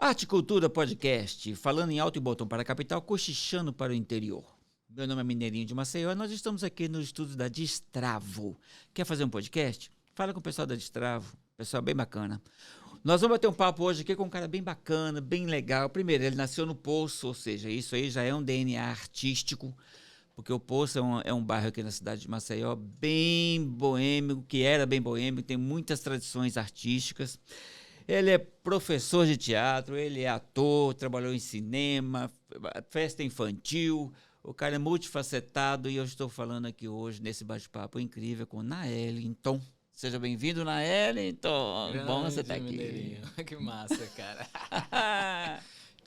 Arte e Cultura Podcast, falando em alto e botão para a capital, cochichando para o interior. Meu nome é Mineirinho de Maceió e nós estamos aqui no estúdio da Destravo. Quer fazer um podcast? Fala com o pessoal da Destravo, pessoal bem bacana. Nós vamos bater um papo hoje aqui com um cara bem bacana, bem legal. Primeiro, ele nasceu no Poço, ou seja, isso aí já é um DNA artístico, porque o Poço é um bairro aqui na cidade de Maceió bem boêmio, que era bem boêmio, tem muitas tradições artísticas. Ele é professor de teatro, ele é ator, trabalhou em cinema, festa infantil. O cara é multifacetado e eu estou falando aqui hoje nesse bate-papo incrível com Naelinton. Seja bem-vindo, Naelinton. Bom você estar aqui. Mineirinho. Que massa, cara.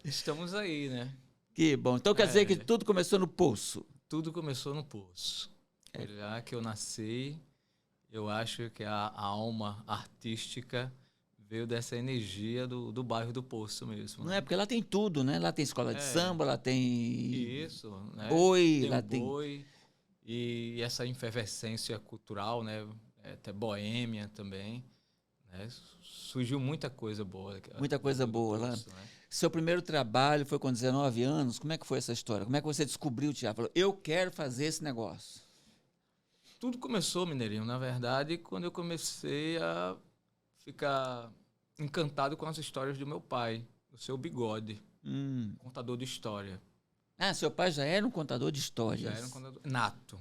Estamos aí, né? Que bom. Então quer dizer que tudo começou no Poço. Tudo começou no Poço. Foi lá que eu nasci. Eu acho que a alma artística veio dessa energia do bairro do Poço mesmo. Não é? Porque lá tem tudo, né? Lá tem escola de samba, lá tem... Isso, né? Boi, tem lá boi. E essa efervescência cultural, né? Até boêmia também. Né? Surgiu muita coisa boa. Muita coisa boa lá. Poço, né? Seu primeiro trabalho foi com 19 anos. Como é que foi essa história? Como é que você descobriu o teatro? Falou, eu quero fazer esse negócio. Tudo começou, Mineirinho, na verdade, quando eu comecei a ficar encantado com as histórias do meu pai, o seu Bigode, contador de história. Ah, seu pai já era um contador de histórias. Já era um contador nato.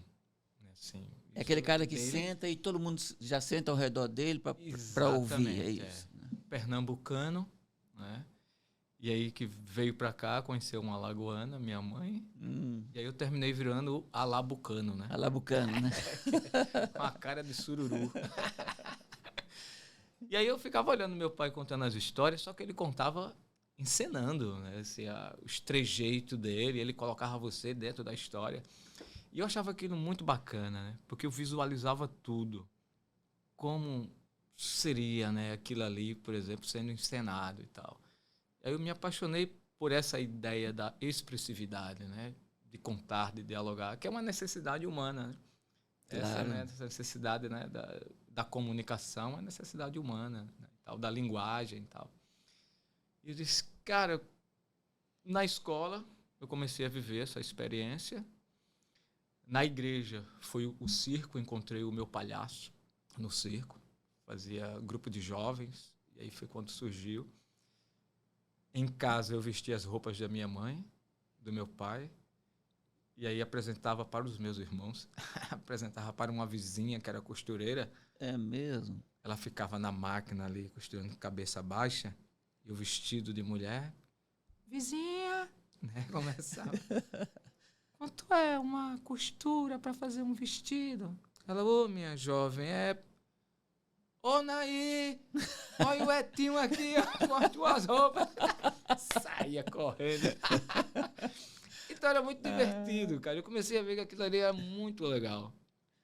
Assim, é aquele cara que senta e todo mundo já senta ao redor dele para ouvir. É isso. Né? Pernambucano, né? E aí que veio para cá, conheceu uma alagoana, minha mãe. E aí eu terminei virando alabucano, né? Alabucano, né? Com a cara de sururu. E aí eu ficava olhando meu pai contando as histórias, só que ele contava encenando, né? Assim, os trejeitos dele, ele colocava você dentro da história. E eu achava aquilo muito bacana, né? Porque eu visualizava tudo. Como seria, né, aquilo ali, por exemplo, sendo encenado e tal. Aí eu me apaixonei por essa ideia da expressividade, né? De contar, de dialogar, que é uma necessidade humana, né? Claro. Essa, né, essa necessidade, né, da comunicação, é uma necessidade humana, né, tal, da linguagem e tal. E eu disse, cara, na escola eu comecei a viver essa experiência. Na igreja foi o circo, encontrei o meu palhaço no circo, fazia grupo de jovens, e aí foi quando surgiu. Em casa eu vestia as roupas da minha mãe, do meu pai, e aí apresentava para os meus irmãos, apresentava para uma vizinha que era costureira. É mesmo? Ela ficava na máquina ali, costurando cabeça baixa, e o vestido de mulher. Vizinha! Né? Começava. Quanto é uma costura para fazer um vestido? Ela, ô minha jovem, Ô Naí, olha o Etinho aqui, com as tuas roupas. Saía correndo. Então era muito divertido, cara. Eu comecei a ver que aquilo ali era muito legal.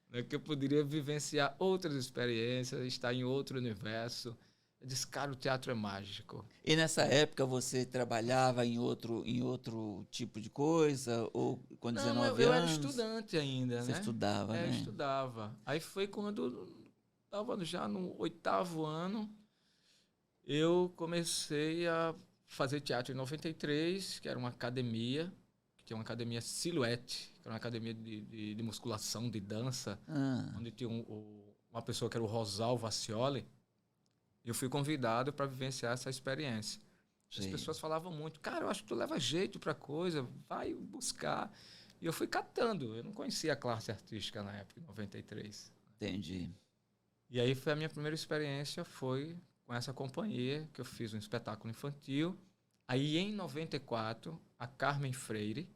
Né? Que eu poderia vivenciar outras experiências, estar em outro universo. Eu disse, cara, o teatro é mágico. E nessa época você trabalhava em outro tipo de coisa? Ou com 19 anos? Eu era estudante ainda, Você né? estudava, né? Eu estudava. Aí foi quando estava já no 8º ano, eu comecei a fazer teatro em 93, que era uma academia, que tinha uma academia Silhouette, que era uma academia de musculação, de dança, onde tinha uma pessoa que era o Rosal Vacioli. Eu fui convidado para vivenciar essa experiência. As pessoas falavam muito, cara, eu acho que tu leva jeito para coisa, vai buscar. E eu fui catando, eu não conhecia a classe artística na época, em 93. Entendi. E aí foi a minha primeira experiência, foi com essa companhia, que eu fiz um espetáculo infantil. Aí em 94, a Carmen Freire,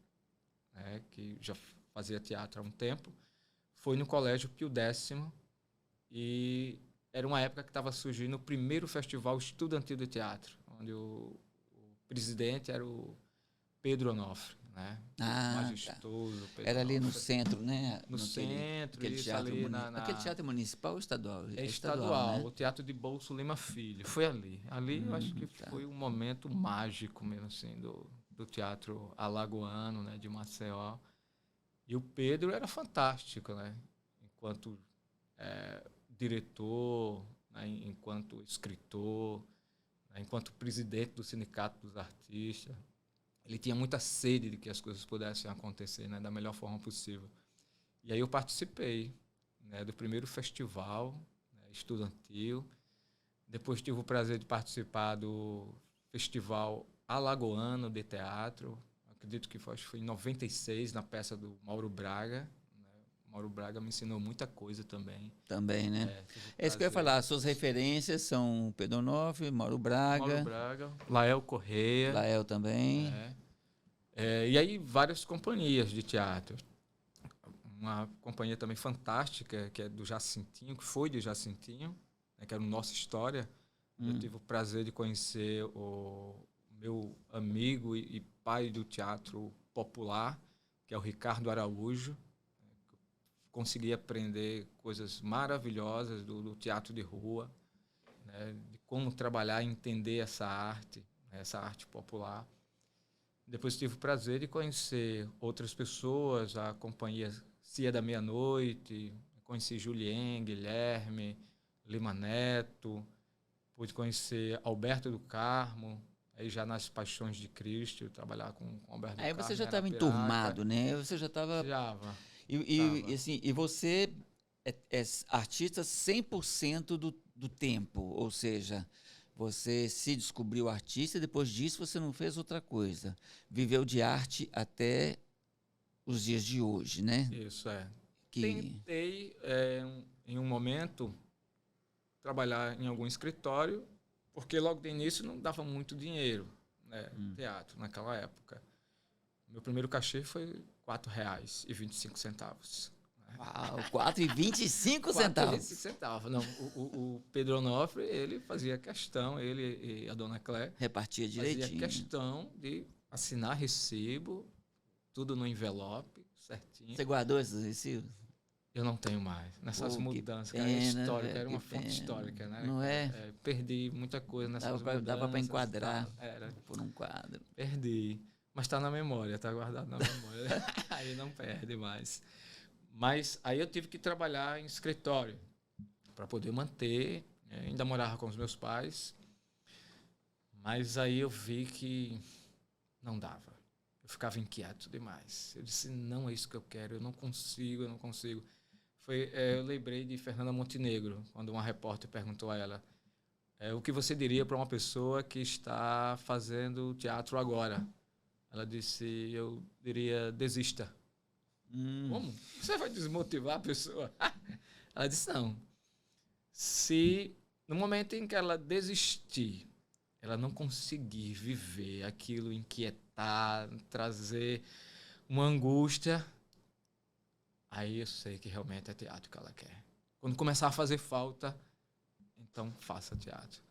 né, que já fazia teatro há um tempo, foi no Colégio Pio X, e era uma época que estava surgindo o primeiro festival estudantil de teatro, onde o presidente era o Pedro Onofre, né? Majestoso. Tá. Era ali no centro, né? No centro, aquele isso teatro ali Aquele teatro municipal ou estadual? É estadual, né? O Teatro de Bolso Lima Filho. Foi ali. Ali eu acho que foi um momento mágico mesmo, assim, do teatro alagoano, né? De Maceió. E o Pedro era fantástico, né? Enquanto diretor, né, enquanto escritor, né, enquanto presidente do Sindicato dos Artistas. Ele tinha muita sede de que as coisas pudessem acontecer, né, da melhor forma possível. E aí eu participei, né, do primeiro festival, né, estudantil. Depois tive o prazer de participar do Festival Alagoano de Teatro. Acredito que foi em 96, na peça do Mauro Braga. Mauro Braga me ensinou muita coisa também. Também, né? É isso que eu ia falar. As suas referências são Pedro Onofre, Mauro Braga. Lael Correia. Lael também. E aí várias companhias de teatro. Uma companhia também fantástica, que é do Jacintinho, que foi de Jacintinho, né, que era o Nossa História. Eu tive o prazer de conhecer o meu amigo e pai do teatro popular, que é o Ricardo Araújo. Consegui aprender coisas maravilhosas do teatro de rua, né, de como trabalhar e entender essa arte popular. Depois tive o prazer de conhecer outras pessoas, a companhia Cia da Meia-Noite, conheci Julien, Guilherme, Lima Neto, pude conhecer Alberto do Carmo, aí já nas Paixões de Cristo, trabalhar com Alberto do Carmo. Aí você já estava enturmado, né? Você já estava... E você é artista 100% do tempo, ou seja, você se descobriu artista e depois disso você não fez outra coisa. Viveu de arte até os dias de hoje, né? Isso, Tentei, em um momento, trabalhar em algum escritório, porque logo de início não dava muito dinheiro, né, teatro, naquela época. Meu primeiro cachê foi R$ 4,25. Uau, R$ 4,25? R$ Não, o Pedro Onofre, ele fazia questão, ele e a dona Clé repartia direitinho. Fazia questão de assinar recibo, tudo no envelope, certinho. Você guardou esses recibos? Eu não tenho mais. Nessas mudanças, pena, era histórica, era uma fonte histórica, né? Não é? Perdi muita coisa nessas mudanças. Dava para enquadrar era por um quadro. Perdi. Mas está na memória, está guardado na memória. Aí não perde mais. Mas aí eu tive que trabalhar em escritório para poder manter. Ainda morava com os meus pais. Mas aí eu vi que não dava. Eu ficava inquieto demais. Eu disse, não é isso que eu quero, eu não consigo. Eu lembrei de Fernanda Montenegro, quando uma repórter perguntou a ela o que você diria para uma pessoa que está fazendo teatro agora? Ela disse, eu diria, desista. Como? Você vai desmotivar a pessoa? Ela disse, não. Se no momento em que ela desistir, ela não conseguir viver aquilo, inquietar, trazer uma angústia, aí eu sei que realmente é teatro que ela quer. Quando começar a fazer falta, então faça teatro.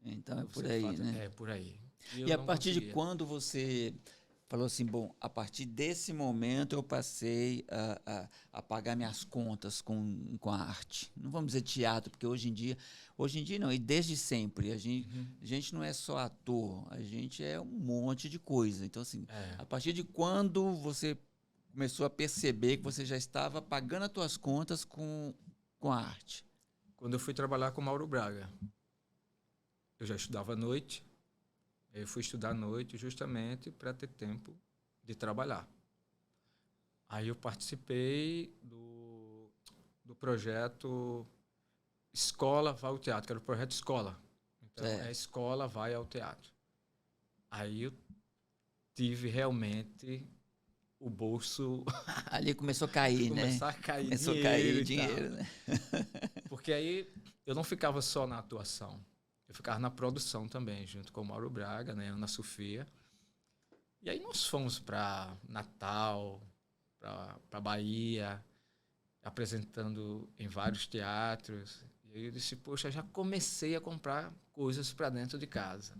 Então é por aí, né? É por aí. E a partir de quando você falou assim, bom, a partir desse momento eu passei a pagar minhas contas com a arte. Não vamos dizer teatro, porque hoje em dia não, e desde sempre, a gente não é só ator, a gente é um monte de coisa. Então, assim, a partir de quando você começou a perceber que você já estava pagando as suas contas com a arte? Quando eu fui trabalhar com Mauro Braga. Eu já estudava à noite. Eu fui estudar à noite justamente para ter tempo de trabalhar. Aí eu participei do projeto Escola Vai ao Teatro, que era o projeto Escola. Então, a escola vai ao teatro. Aí eu tive realmente o bolso... Ali começou a cair, né? Começou a cair dinheiro, né? Porque aí eu não ficava só na atuação. Eu ficava na produção também, junto com o Mauro Braga, né, Ana Sofia. E aí nós fomos para Natal, para Bahia, apresentando em vários teatros. E aí eu disse, poxa, já comecei a comprar coisas para dentro de casa.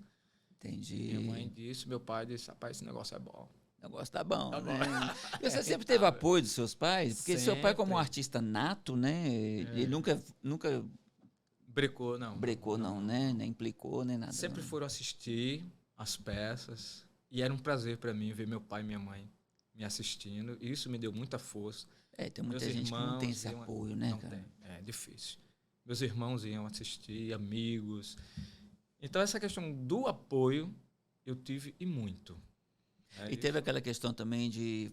Entendi. Minha mãe disse, meu pai disse, rapaz, esse negócio é bom. O negócio tá bom, né? E você sempre teve apoio dos seus pais? Porque seu pai, como um artista nato, né? Ele nunca brecou, não. Brecou, não, né? Nem implicou, nem nada. Sempre não. foram assistir as peças. E era um prazer para mim ver meu pai e minha mãe me assistindo. E isso me deu muita força. Tem muita gente que não tem esse apoio, né, cara? Não tem. É difícil. Meus irmãos iam assistir, amigos. Então, essa questão do apoio, eu tive e muito. E teve aquela questão também de...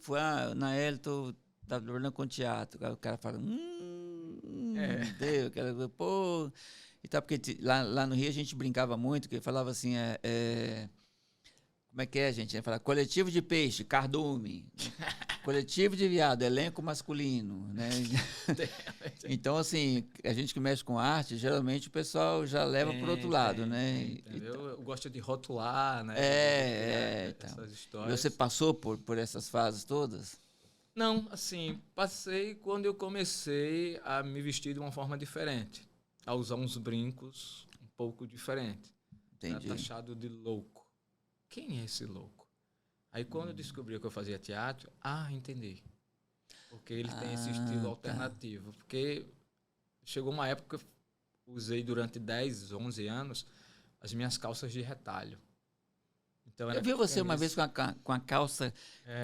na Elton, tá trabalhando com teatro. Aí o cara fala... Deu, aquela coisa, pô... E tá, porque lá no Rio a gente brincava muito, que falava assim... como é que é, gente? Ia falar coletivo de peixe, cardume. Coletivo de viado, elenco masculino, né? Então, assim, a gente que mexe com arte, geralmente o pessoal já leva para o outro lado, né? Entendeu? Eu gosto de rotular, né? Então. Essas histórias. Você passou por essas fases todas? Não, assim, passei quando eu comecei a me vestir de uma forma diferente, a usar uns brincos um pouco diferentes. Entendi. Era taxado de louco. Quem é esse louco? Aí quando eu descobri que eu fazia teatro, entendi. Porque ele tem esse estilo alternativo. Porque chegou uma época que eu usei durante 10, 11 anos as minhas calças de retalho. Então, eu vi você uma vez com a calça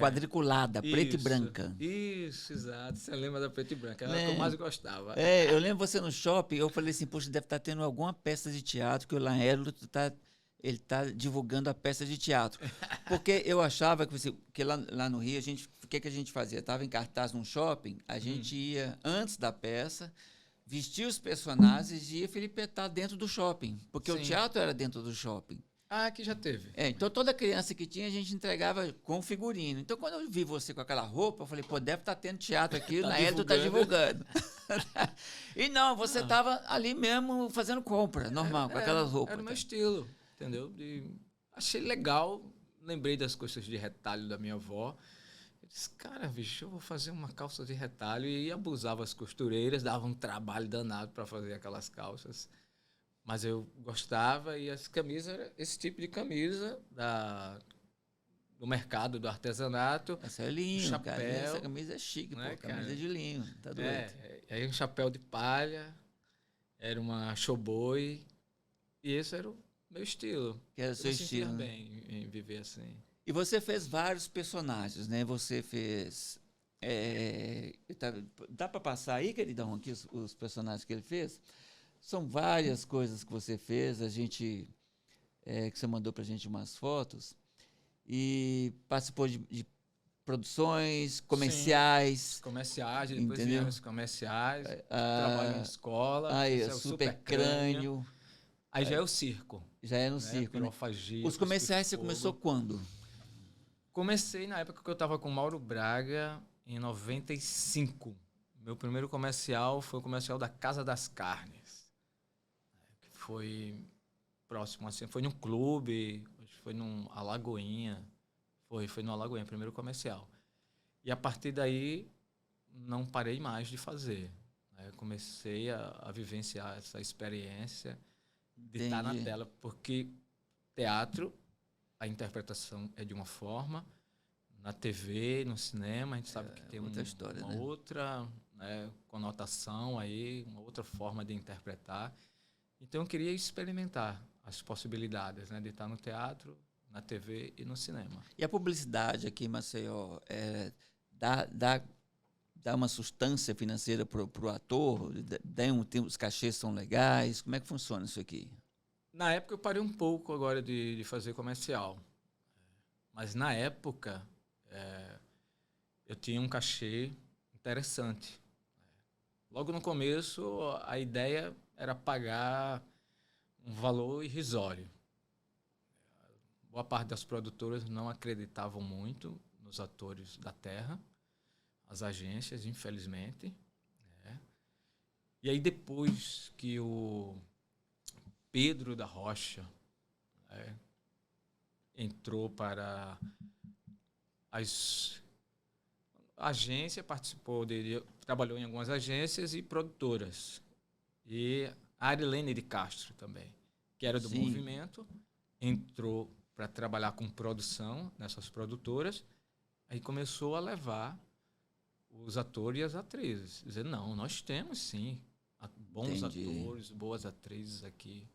quadriculada, preta e branca. Isso, exato. Você lembra da preta e branca? Era a que eu mais gostava. Eu lembro você no shopping, eu falei assim, poxa, deve estar tendo alguma peça de teatro que o Laércio ele está divulgando a peça de teatro. Porque eu achava que lá no Rio, o que a gente fazia? Estava em cartaz num shopping, a gente ia antes da peça, vestia os personagens e ia filipetar dentro do shopping. Porque o teatro era dentro do shopping. Aqui já teve. Então toda criança que tinha, a gente entregava com figurino. Então quando eu vi você com aquela roupa, eu falei, pô, deve estar tendo teatro aqui, o Naélio está divulgando. E não, você estava ali mesmo fazendo compra, normal, com aquelas roupas. Era o meu estilo. Entendeu? Achei legal, lembrei das coisas de retalho da minha avó. Eu disse, cara, bicho, eu vou fazer uma calça de retalho. E abusava as costureiras, dava um trabalho danado para fazer aquelas calças. Mas eu gostava e as camisas, esse tipo de camisa do mercado, do artesanato. Essa é linho, chapéu, cara. Essa camisa é chique, né, pô, camisa de linho, tá doido. Aí um chapéu de palha, era uma showboy, e esse era o meu estilo. Que era o seu estilo. Eu me sentia bem em viver assim. E você fez vários personagens, né? Você fez... dá para passar aí, queridão, aqui os personagens que ele fez? São várias coisas que você fez, que você mandou pra gente umas fotos, e participou de produções, comerciais. Sim, comerciais, depois vieram os comerciais, trabalho em escola. Aí, Super Crânio. Aí já é o circo. Já é no circo, né? Os comerciais você começou quando? Comecei na época que eu estava com Mauro Braga, em 95. Meu primeiro comercial foi o comercial da Casa das Carnes. Que foi próximo, assim, foi num clube, foi num Alagoinha. Foi no Alagoinha, primeiro comercial. E a partir daí, não parei mais de fazer. Eu comecei a vivenciar essa experiência de estar na tela, porque teatro, a interpretação é de uma forma, na TV, no cinema, a gente sabe que tem outra história, uma outra, né, conotação aí, uma outra forma de interpretar. Então eu queria experimentar as possibilidades, né, de estar no teatro, na TV e no cinema. E a publicidade aqui em Maceió dá uma sustância financeira para o ator? Os cachês são legais? Como é que funciona isso aqui? Na época eu parei um pouco agora de fazer comercial. Mas na época eu tinha um cachê interessante. Logo no começo a ideia era pagar um valor irrisório. Boa parte das produtoras não acreditavam muito nos atores da terra, as agências, infelizmente. E aí depois que o Pedro da Rocha entrou para a agência, trabalhou em algumas agências e produtoras. E a Arilene de Castro também, que era do movimento, entrou para trabalhar com produção nessas produtoras, aí começou a levar os atores e as atrizes. Dizer, não, nós temos sim bons atores, boas atrizes aqui.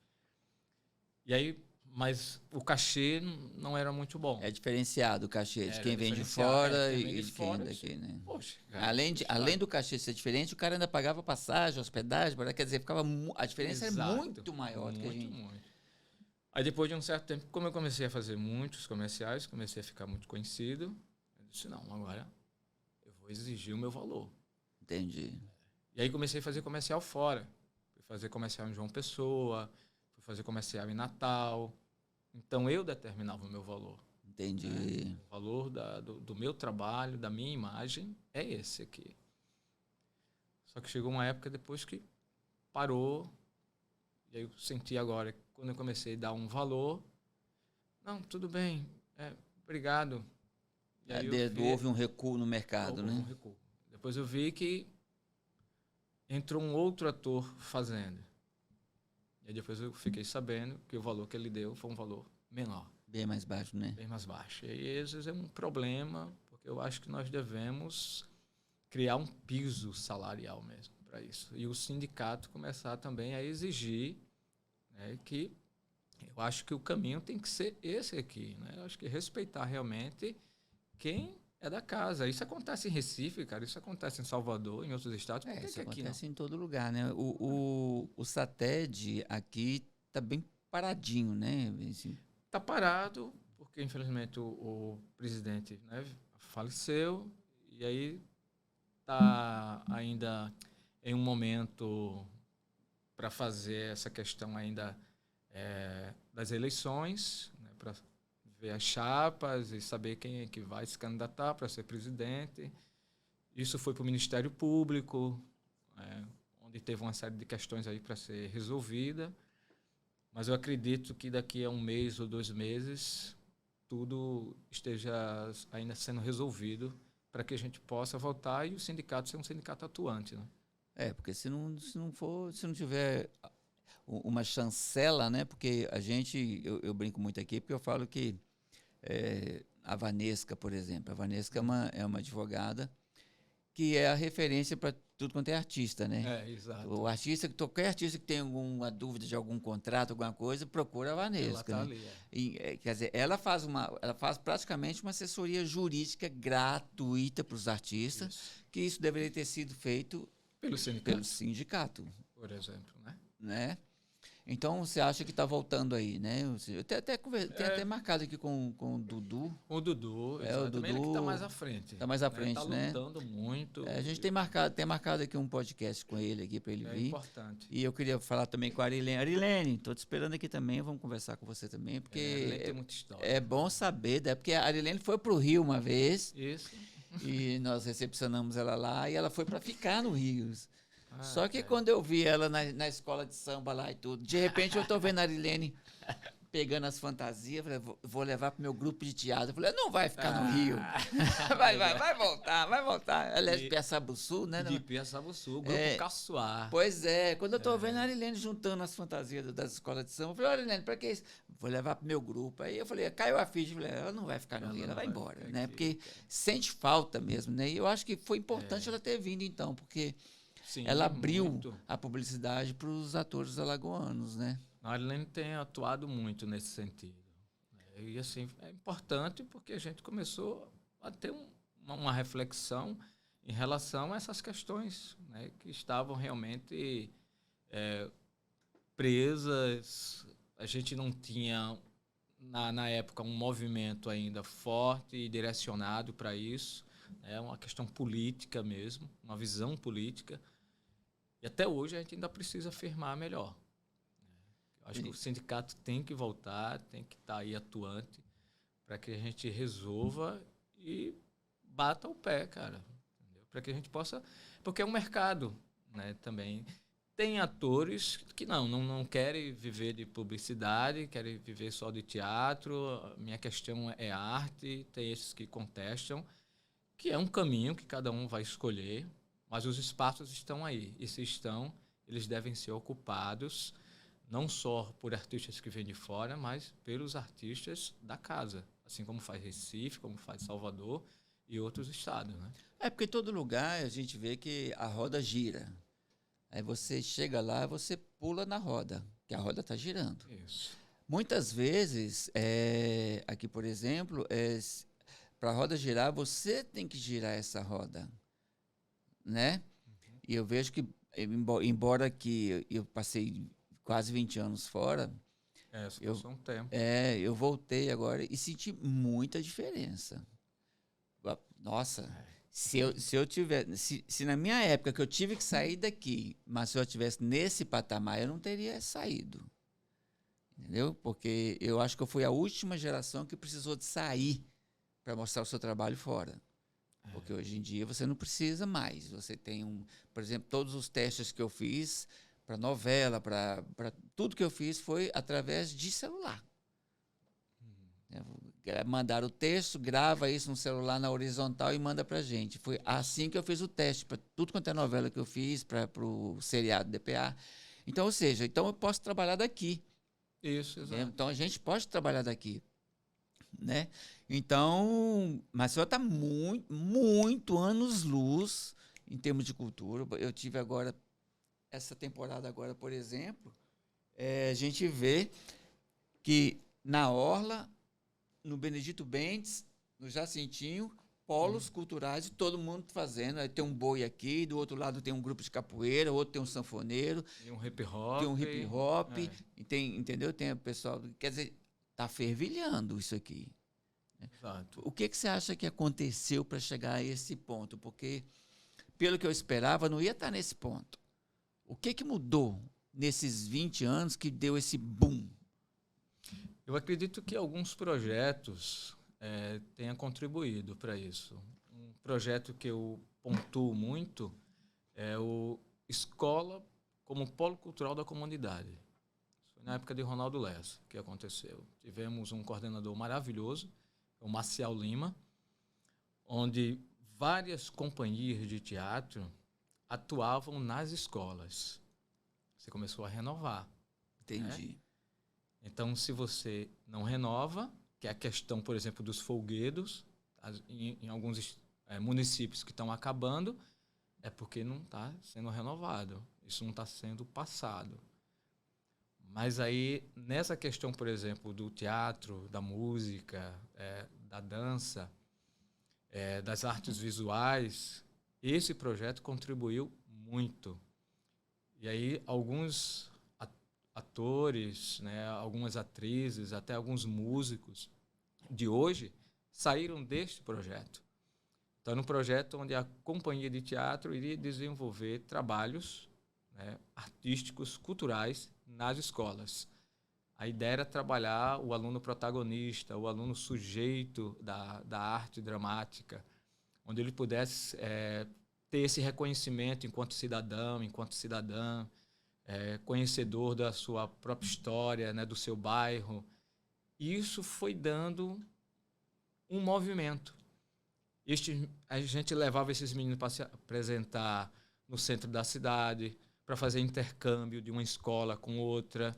E aí, mas o cachê não era muito bom. É diferenciado o cachê de quem vem de fora e de quem daqui, né? Poxa, além do cachê ser diferente, o cara ainda pagava passagem, hospedagem, quer dizer, a diferença era muito maior do que a gente. Muito. Aí depois de um certo tempo, como eu comecei a fazer muitos comerciais, comecei a ficar muito conhecido, eu disse, não, agora eu vou exigir o meu valor. Entendi. E aí comecei a fazer comercial fora. Fui fazer comercial em João Pessoa, fui fazer comercial em Natal. Então eu determinava o meu valor. Entendi. Né? O valor do meu trabalho, da minha imagem, é esse aqui. Só que chegou uma época depois que parou. E aí eu senti agora, quando eu comecei a dar um valor, não, tudo bem, obrigado. E aí Houve um recuo no mercado, houve né? um recuo. Depois eu vi que entrou um outro ator fazendo. E aí depois eu fiquei sabendo que o valor que ele deu foi um valor menor. Bem mais baixo, né? Bem mais baixo. E aí, às vezes é um problema, porque eu acho que nós devemos criar um piso salarial mesmo para isso. E o sindicato começar também a exigir, né, que eu acho que o caminho tem que ser esse aqui. Né? Eu acho que respeitar realmente quem é da casa. Isso acontece em Recife, cara. Isso acontece em Salvador, em outros estados. Por que Isso que aqui não? acontece em todo lugar, né? O SATED aqui tá bem paradinho, né? Assim, Está parado, porque infelizmente o presidente, né, faleceu. E aí está ainda em um momento para fazer essa questão ainda das eleições, né, para ver as chapas e saber quem é que vai se candidatar para ser presidente. Isso foi para o Ministério Público, onde teve uma série de questões aí para ser resolvida. Mas eu acredito que daqui a 1 mês ou 2 meses tudo esteja ainda sendo resolvido para que a gente possa voltar e o sindicato ser um sindicato atuante. Né? porque se não tiver uma chancela, né? Porque eu brinco muito aqui, porque eu falo que a Vanesca, por exemplo, a Vanesca é uma advogada que é a referência para tudo quanto é artista, né? Exato. Qualquer artista que tenha alguma dúvida de algum contrato, alguma coisa, procura a Vanesca. Ela tá né? ali, E, quer dizer, ela faz praticamente uma assessoria jurídica gratuita para os artistas, que isso deveria ter sido feito pelo sindicato. Por exemplo, né? Então, você acha que está voltando aí, né? Eu tenho até marcado aqui com o Dudu. O Dudu, o Dudu ele que está mais à frente. Está mais à frente, né? Está lutando muito. A gente tem marcado aqui um podcast com ele aqui para ele vir. É importante. E eu queria falar também com a Arilene. Arilene, estou te esperando aqui também, vamos conversar com você também, porque tem muita história. É bom saber, né? Porque a Arilene foi para o Rio uma vez. Isso. E nós recepcionamos ela lá e ela foi para ficar no Rio. Só que quando eu vi ela na escola de samba lá e tudo, de repente eu tô vendo a Arilene pegando as fantasias, falei, vou levar pro meu grupo de teatro. Eu falei, não vai ficar no Rio. vai voltar. Ela é de Piaçabuçu, né? De Piaçabuçu, grupo Caçoar. Pois é, quando eu tô vendo a Arilene juntando as fantasias das escolas de samba, eu falei, Arilene, pra que isso? Vou levar pro meu grupo. Aí eu falei, caiu a ficha, falei, ela não vai ficar no Rio, ela vai embora, né? Porque sente falta mesmo, né? E eu acho que foi importante ela ter vindo então, porque Sim, ela abriu a publicidade para os atores alagoanos, né? A Arilene tem atuado muito nesse sentido. E assim, é importante porque a gente começou a ter uma reflexão em relação a essas questões, né, que estavam realmente presas. A gente não tinha, na época, um movimento ainda forte e direcionado para isso. É uma questão política mesmo, uma visão política. E até hoje a gente ainda precisa afirmar melhor. Eu acho que o sindicato tem que voltar, tem que estar aí atuante para que a gente resolva e bata o pé, cara. Para que a gente possa... Porque é um mercado, né, também. Tem atores que não querem viver de publicidade, querem viver só de teatro. Minha questão é arte. Tem esses que contestam, que é um caminho que cada um vai escolher. Mas os espaços estão aí. E se estão, eles devem ser ocupados não só por artistas que vêm de fora, mas pelos artistas da casa. Assim como faz Recife, como faz Salvador e outros estados. Né? Porque em todo lugar a gente vê que a roda gira. Aí você chega lá, você pula na roda, que a roda está girando. Isso. Muitas vezes, aqui por exemplo, para a roda girar, você tem que girar essa roda. Né? E eu vejo que, embora que eu passei quase 20 anos fora, Isso passou um tempo. Eu voltei agora e senti muita diferença. Nossa, se eu tivesse, se na minha época que eu tive que sair daqui, mas se eu tivesse nesse patamar, eu não teria saído. Entendeu? Porque eu acho que eu fui a última geração que precisou de sair para mostrar o seu trabalho fora. Porque hoje em dia você não precisa mais. Você tem por exemplo, todos os testes que eu fiz para novela, para tudo que eu fiz foi através de celular. Mandar o texto, grava isso no celular na horizontal e manda para a gente. Foi assim que eu fiz o teste para tudo quanto é novela que eu fiz, para o seriado DPA. Então, ou seja, então eu posso trabalhar daqui. Isso, exato. Então a gente pode trabalhar daqui, né? Então, Maceió está muito anos-luz em termos de cultura. Eu tive agora, essa temporada agora, por exemplo, a gente vê que na Orla, no Benedito Bentes, no Jacintinho, polos culturais e todo mundo fazendo. Aí tem um boi aqui, do outro lado tem um grupo de capoeira, outro tem um sanfoneiro. E um hip hop. Tem um hip hop, e tem, entendeu? Tem o pessoal, quer dizer, tá fervilhando isso aqui. Exato. O que você acha que aconteceu para chegar a esse ponto? Porque, pelo que eu esperava, não ia estar nesse ponto. O que mudou nesses 20 anos que deu esse boom? Eu acredito que alguns projetos tenham contribuído para isso. Um projeto que eu pontuo muito é o Escola como Polo Cultural da Comunidade. Isso foi na época de Ronaldo Lessa que aconteceu. Tivemos um coordenador maravilhoso, o Maciel Lima, onde várias companhias de teatro atuavam nas escolas. Você começou a renovar. Entendi. Né? Então, se você não renova, que é a questão, por exemplo, dos folguedos, em alguns municípios que estão acabando, é porque não está sendo renovado. Isso não está sendo passado. Mas aí, nessa questão, por exemplo, do teatro, da música, da dança, das artes visuais, esse projeto contribuiu muito. E aí, alguns atores, né, algumas atrizes, até alguns músicos de hoje saíram deste projeto. Então, no projeto onde a companhia de teatro iria desenvolver trabalhos, né, artísticos, culturais nas escolas. A ideia era trabalhar o aluno protagonista, o aluno sujeito da arte dramática, onde ele pudesse ter esse reconhecimento enquanto cidadão, enquanto cidadã, conhecedor da sua própria história, né, do seu bairro. E isso foi dando um movimento. A gente levava esses meninos para se apresentar no centro da cidade, para fazer intercâmbio de uma escola com outra.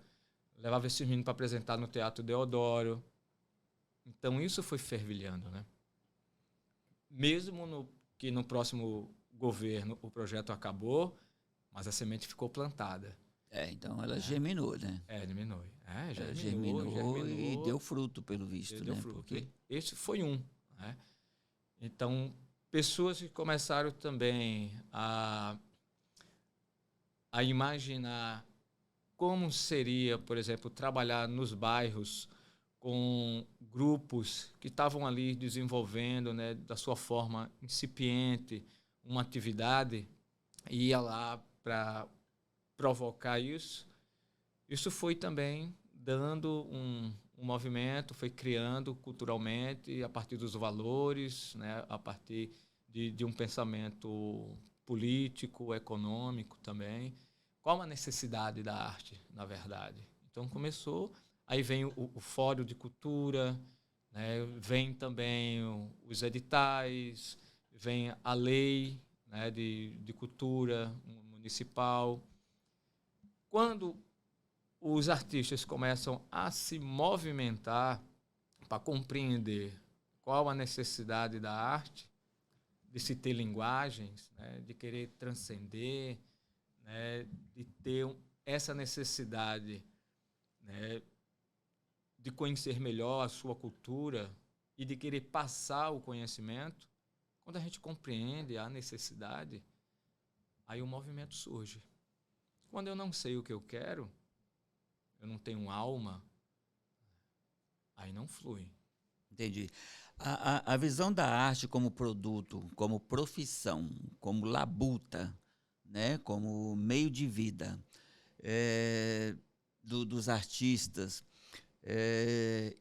Levava esses meninos para apresentar no Teatro Deodoro. Então, isso foi fervilhando, né? Mesmo que no próximo governo o projeto acabou, mas a semente ficou plantada. Então ela germinou, né? Diminui. Germinou e deu fruto, pelo visto, deu né? Fruto. Porque... Esse foi um. Né? Então, pessoas que começaram também a imaginar como seria, por exemplo, trabalhar nos bairros com grupos que estavam ali desenvolvendo, né, da sua forma incipiente, uma atividade, e ia lá para provocar isso. Isso foi também dando um movimento, foi criando culturalmente, a partir dos valores, né, a partir de um pensamento político, econômico também. Qual a necessidade da arte, na verdade? Então começou, aí vem o Fórum de Cultura, né, vem também os editais, vem a lei, né, de cultura municipal. Quando os artistas começam a se movimentar para compreender qual a necessidade da arte, de se ter linguagens, né, de querer transcender, né, de ter essa necessidade, né, de conhecer melhor a sua cultura e de querer passar o conhecimento, quando a gente compreende a necessidade, aí o movimento surge. Quando eu não sei o que eu quero, eu não tenho alma, aí não flui. Entendi. A visão da arte como produto, como profissão, como labuta, né? Como meio de vida dos artistas,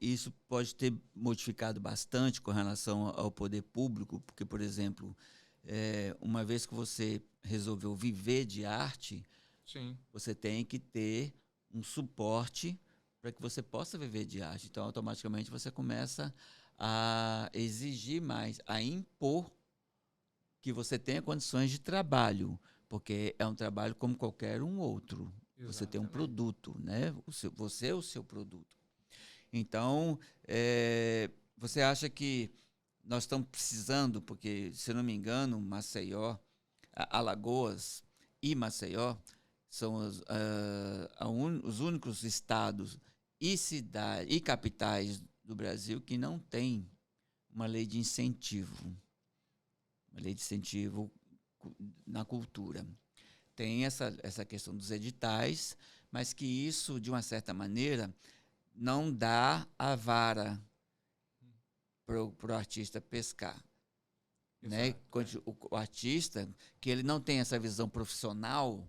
isso pode ter modificado bastante com relação ao poder público, porque, por exemplo, uma vez que você resolveu viver de arte, Sim. você tem que ter um suporte para que você possa viver de arte. Então, automaticamente, você começa a exigir mais, a impor que você tenha condições de trabalho, porque é um trabalho como qualquer um outro. Você tem um Exatamente. produto, né? Você é o seu produto. Então, você acha que nós estamos precisando, porque, se eu não me engano, Maceió, Alagoas e Maceió são os únicos estados e cidades e capitais do Brasil que não têm uma lei de incentivo, na cultura. Tem essa questão dos editais, mas que isso, de uma certa maneira, não dá a vara para o artista pescar. Né? Exato, O artista, que ele não tem essa visão profissional,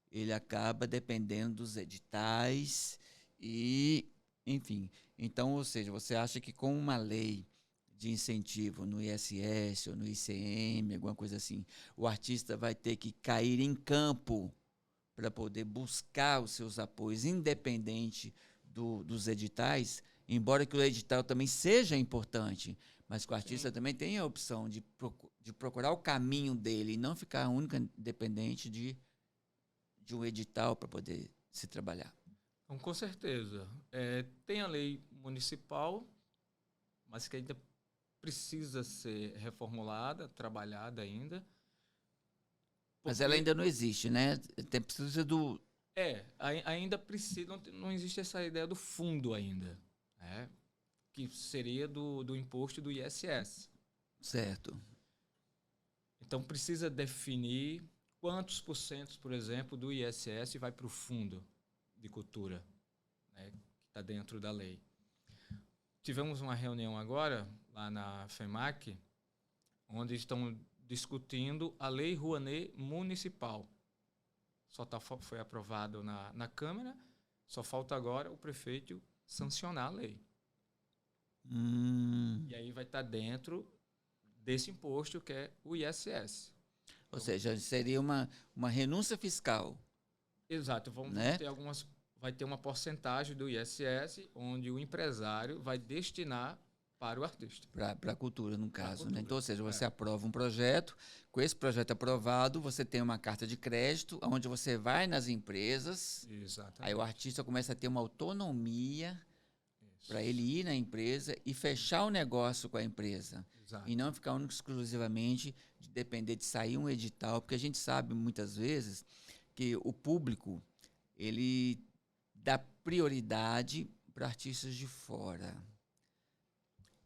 ele acaba dependendo dos editais e, enfim. Então, ou seja, você acha que com uma lei de incentivo no ISS ou no ICM, alguma coisa assim, o artista vai ter que cair em campo para poder buscar os seus apoios, independente dos editais, embora que o edital também seja importante, mas que o artista Sim. também tenha a opção de procurar o caminho dele e não ficar única dependente de um edital para poder se trabalhar. Então, com certeza. Tem a lei municipal, mas que ainda precisa ser reformulada, trabalhada ainda. Mas ela Porque ainda não existe, né? Precisa do... ainda precisa, não existe essa ideia do fundo ainda, né? Que seria do imposto do ISS. Certo. Então precisa definir quantos porcentos, por exemplo, do ISS vai para o fundo de cultura, né, que está dentro da lei. Tivemos uma reunião agora, lá na FEMAC, onde estão discutindo a Lei Rouanet Municipal. Foi aprovado na Câmara, só falta agora o prefeito sancionar a lei. E aí vai estar dentro desse imposto que é o ISS. Ou seja, seria uma renúncia fiscal. Exato, Né? vai ter uma porcentagem do ISS onde o empresário vai destinar para o artista. Para a cultura, no caso. Cultura. Né? Então, ou seja, você aprova um projeto, com esse projeto aprovado, você tem uma carta de crédito, onde você vai nas empresas, Exatamente. aí o artista começa a ter uma autonomia para ele ir na empresa e fechar o negócio com a empresa. Exato. E não ficar único exclusivamente de depender de sair um edital, porque a gente sabe muitas vezes que o público ele dá prioridade para artistas de fora.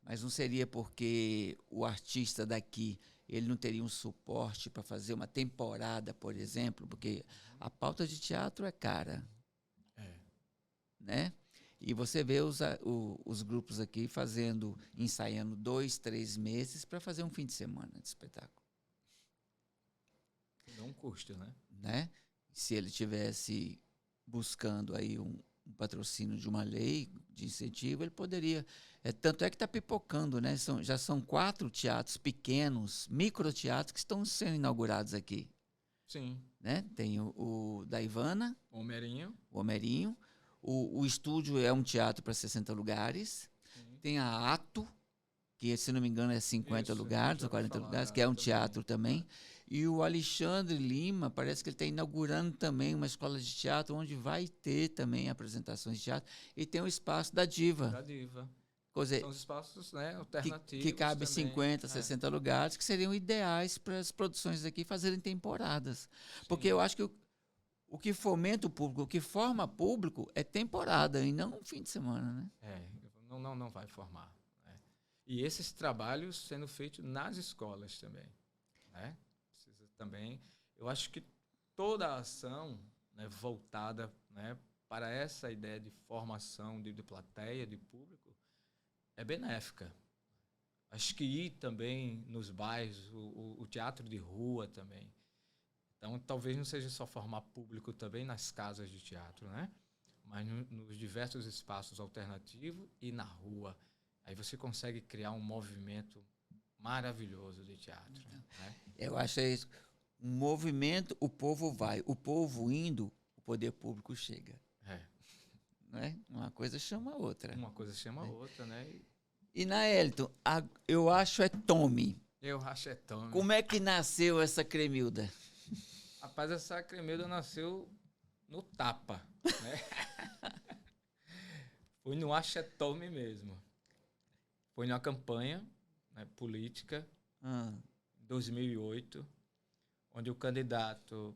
Mas não seria porque o artista daqui ele não teria um suporte para fazer uma temporada, por exemplo, porque a pauta de teatro é cara. Né? E você vê os grupos aqui ensaiando 2, 3 meses para fazer um fim de semana de espetáculo. Dá um custo, né? Se ele tivesse buscando aí um patrocínio de uma lei de incentivo, ele poderia. Tanto é que está pipocando, né? Já são 4 teatros pequenos, microteatros, que estão sendo inaugurados aqui. Sim. Né? Tem o da Ivana, o Homerinho. O estúdio é um teatro para 60 lugares. Sim. Tem a Ato, que, se não me engano, é 50 lugares ou 40 lugares, que é um teatro também. E o Alexandre Lima, parece que ele está inaugurando também uma escola de teatro, onde vai ter também apresentações de teatro. E tem o espaço da Diva. São os espaços, né, alternativos. Que cabe 50, 60 lugares, que seriam ideais para as produções aqui fazerem temporadas. Sim. Porque eu acho que o que fomenta o público, o que forma público é temporada e não um fim de semana. Né? Não vai formar. Né? E esses trabalhos sendo feitos nas escolas também. Né? Precisa também. Eu acho que toda a ação, né, voltada, né, para essa ideia de formação de plateia, de público, é benéfica. Acho que ir também nos bairros, o teatro de rua também. Então, talvez não seja só formar público também nas casas de teatro, né? Mas nos diversos espaços alternativos e na rua. Aí você consegue criar um movimento maravilhoso de teatro. Né? Eu acho isso. Um movimento, o povo vai. O povo indo, o poder público chega. É. Né? Uma coisa chama a outra. Uma coisa chama a outra, né? E na Elton, eu acho é Tommy. Eu acho é Tommy. Como é que nasceu essa Cremilda? Rapaz, essa Cremilda nasceu no tapa, né? Foi no Achetome mesmo. Foi numa campanha, né, política, em 2008, onde o candidato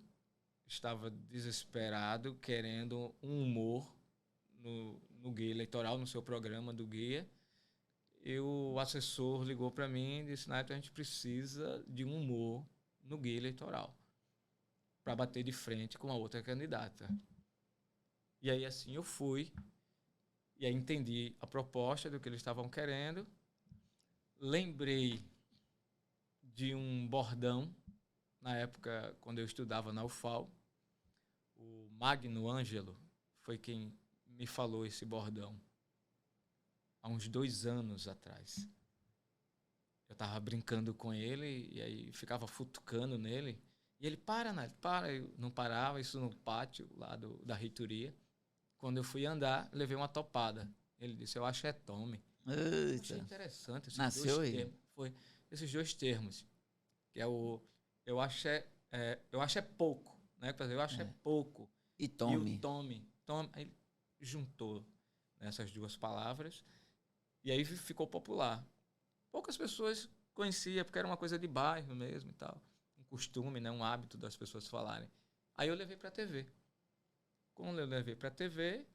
estava desesperado, querendo um humor no guia eleitoral, no seu programa do guia. E o assessor ligou para mim e disse: Neto, a gente precisa de um humor no guia eleitoral para bater de frente com a outra candidata. E aí, assim, eu fui, e aí entendi a proposta do que eles estavam querendo, lembrei de um bordão, na época, quando eu estudava na UFAL, o Magno Ângelo foi quem me falou esse bordão, há uns 2 anos atrás. Eu estava brincando com ele, e aí ficava futucando nele, e ele, para, eu não parava, isso no pátio lá da reitoria. Quando eu fui andar, levei uma topada. Ele disse: eu acho é Tommy. Eita. Achei interessante esses Nasceu dois aí? termos. Foi esses 2 termos, que é o eu acho é pouco, né? Eu acho é pouco. E E Tommy. o Tommy, aí ele juntou essas 2 palavras e aí ficou popular. Poucas pessoas conheciam, porque era uma coisa de bairro mesmo e tal. Um costume, né? Um hábito das pessoas falarem. Aí eu levei para a TV. Quando eu levei para a TV,